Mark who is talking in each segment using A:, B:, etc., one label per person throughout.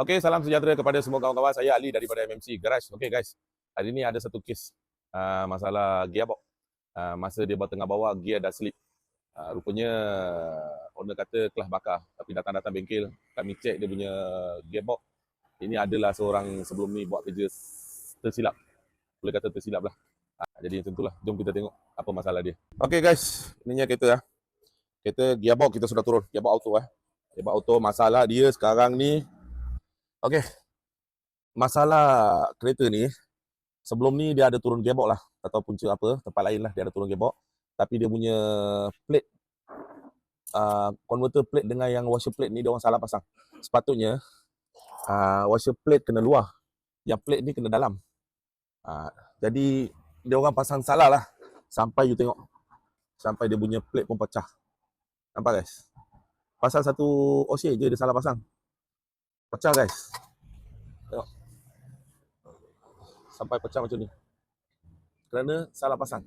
A: Okey, salam sejahtera kepada semua kawan-kawan. Saya Ali daripada MMC Garage. Okey guys, hari ni ada satu kes masalah gearbox. Masa dia tengah bawa, gear dah slip. Rupanya owner kata kelas bakar. Tapi datang-datang bengkel, kami cek dia punya gearbox. Ini adalah seorang sebelum ni buat kerja tersilap. Boleh kata tersilap lah. Jadi macam itulah. Jom kita tengok apa masalah dia. Okey guys, ininya kereta lah. Kereta gearbox kita sudah turun. Gearbox auto Gearbox auto, masalah dia sekarang ni. Okey, masalah kereta ni, sebelum ni dia ada turun gearbox lah, atau punca apa, tempat lain lah dia ada turun gearbox. Tapi dia punya plate, converter plate dengan yang washer plate ni dia orang salah pasang. Sepatutnya washer plate kena luar, yang plate ni kena dalam. Jadi dia orang pasang salah lah, sampai you tengok, sampai dia punya plate pun pecah. Nampak guys? Pasal satu OC je dia salah pasang, pecah guys. Tengok, sampai pecah macam ni kerana salah pasang.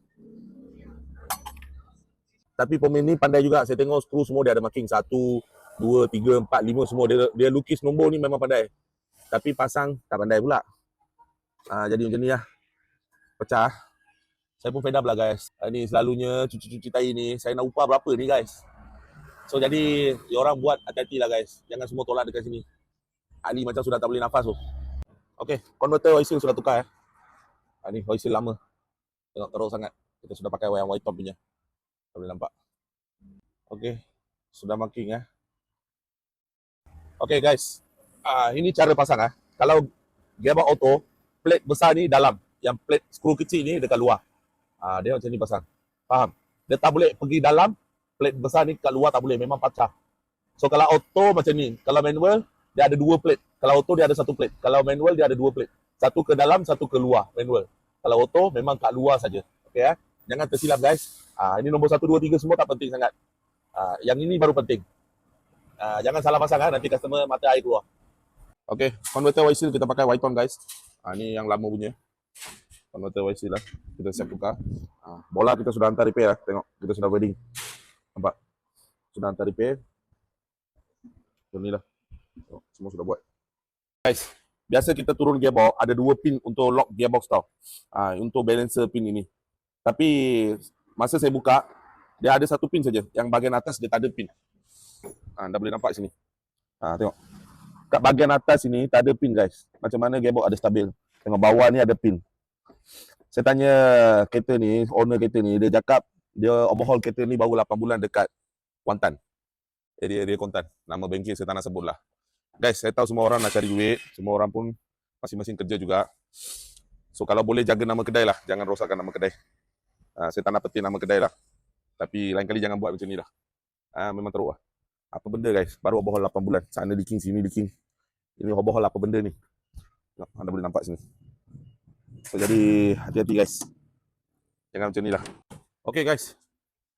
A: Tapi pemain ni pandai juga. Saya tengok skru semua dia ada marking 1, 2, 3, 4, 5 semua. Dia lukis nombor ni memang pandai. Tapi pasang tak pandai pula. Jadi macam ni lah. Pecah. Saya pun fed up lah guys. Ni selalunya cuci-cuci tahi ni, saya nak upah berapa ni guys. So jadi, orang buat hati-hati lah guys. Jangan semua tolak dekat sini. Ali macam sudah tak boleh nafas tu. Okay, converter oil seal sudah tukar. Ni oil seal lama. Tengok teruk sangat. Kita sudah pakai yang white top punya. Tak boleh nampak. Okay, sudah marking Okay guys, ini cara pasang Kalau gearbox auto, plate besar ni dalam, yang plate skru kecil ni dekat luar. Dia macam ni pasang. Faham? Dia tak boleh pergi dalam, plate besar ni kat luar tak boleh, memang pecah. So kalau auto macam ni, kalau manual dia ada 2 plate. Kalau auto dia ada 1 plate. Kalau manual dia ada 2 plate. Satu ke dalam, satu ke luar manual. Kalau auto memang kat luar saja. Okey Jangan tersilap guys. Ini nombor 1, 2, 3 semua tak penting sangat. Yang ini baru penting. Jangan salah pasang nanti customer mata air keluar. Okey, converter oil seal kita pakai white tone guys. Ni yang lama punya. Converter oil seal lah. Kita siap tukar. Bola kita sudah hantar repair Tengok, kita sudah welding. Nampak? Sudah hantar repair. Macam ni lah. Semua sudah buat. Guys, biasa kita turun gearbox ada 2 pin untuk lock gearbox tau. Untuk balancer pin ini. Tapi masa saya buka, dia ada 1 pin saja. Yang bahagian atas dia tak ada pin. Anda boleh nampak sini. Tengok. Kat bahagian atas sini tak ada pin guys. Macam mana gearbox ada stabil. Tengok bawah ni ada pin. Saya tanya kereta ni, owner kereta ni, dia cakap dia overhaul kereta ni baru 8 bulan dekat Kuantan. Dia Kuantan. Nama bengkel saya tak nak sebut lah. Guys, saya tahu semua orang nak cari duit. Semua orang pun masing-masing kerja juga. So kalau boleh jaga nama kedai lah. Jangan rosakkan nama kedai. Saya tak nak petik nama kedai lah. Tapi lain kali jangan buat macam ni lah. Memang teruk lah. Apa benda guys, baru overhaul 8 bulan. Sana leaking, sini leaking. Ini overhaul apa benda ni. Anda boleh nampak sini. So jadi hati-hati guys. Jangan macam ni lah. Okay guys,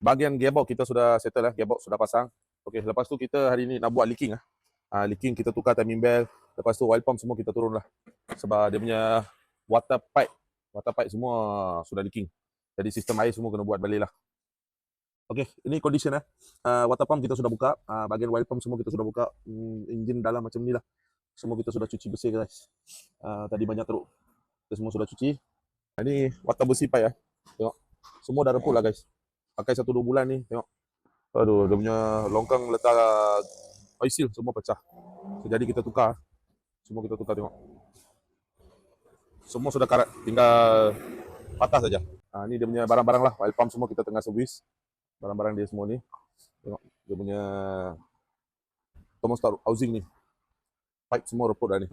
A: bahagian gearbox kita sudah settle Gearbox sudah pasang. Okay, lepas tu kita hari ni nak buat leaking leaking kita tukar timing belt. Lepas tu oil pump semua kita turun lah. Sebab dia punya water pipe semua sudah leaking. Jadi sistem air semua kena buat balik lah. Okay, ini condition water pump kita sudah buka. Bahagian oil pump semua kita sudah buka. Enjin dalam macam ni lah. Semua kita sudah cuci bersih guys. Tadi banyak teruk. Kita semua sudah cuci. Ini water bersih pipe Tengok. Semua dah reput lah guys. Pakai 1-2 bulan ni. Tengok. Aduh, dia punya longkang letak oil seal semua pecah. So, jadi kita tukar. Semua kita tukar tengok. Semua sudah karat. Tinggal patah saja. Ni dia punya barang-barang lah. Oil pump semua kita tengah servis. Barang-barang dia semua ni. Tengok. Dia punya thermostat housing ni. Pipe semua reput dah ni.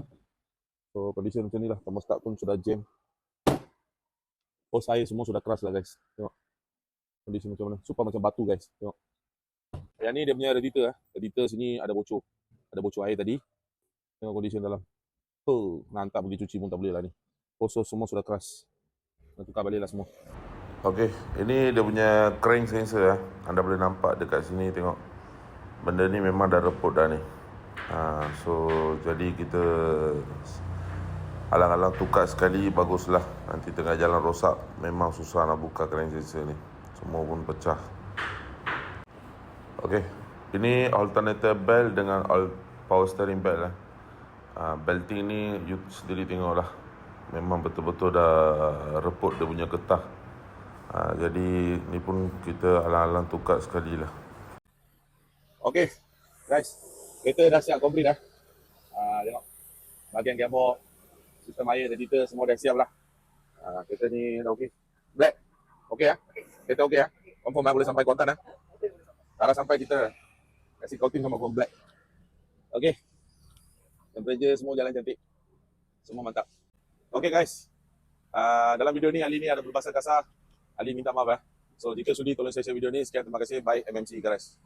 A: So, condition macam ni lah. Thermostat pun sudah jam. Hose air semua sudah keras lah guys. Tengok. Condition macam mana. Super macam batu guys. Tengok. Yang ni dia punya radiator Radiator sini ada bocor. Ada bocor air tadi. Tengok condition dalam. Nak hantar pergi cuci pun tak boleh lah ni. Hose semua sudah keras. Nak tukar balik lah semua. Okay, ini dia punya crank sensor Anda boleh nampak dekat sini tengok. Benda ni memang dah reput dah ni. So jadi kita alang-alang tukar sekali baguslah. Nanti tengah jalan rosak memang susah nak buka crank sensor ni. Semua pun pecah. Okay, ini alternator belt dengan power steering belt
B: Belting ni you sendiri tengoklah, memang betul-betul dah reput dia punya getah. Jadi ni pun kita alang-alang tukar sekali lah.
A: Okey, guys. Kereta dah siap komplit dah. Tengok. Bahagian gearbox, sistem air, radiator semua dah siap lah. Kereta ni dah okey. Black. Okey ya? Kereta okey ya? Confirm boleh sampai Kuantan ya? Arah sampai kita kasih coating sama black. Okey. Temperature semua jalan cantik. Semua mantap. Okey guys. Dalam video ni Ali ni ada berbahasa kasar. Ali minta maaf ya. So jika sudi tolong share video ni. Sekian, terima kasih. Bye MMC guys.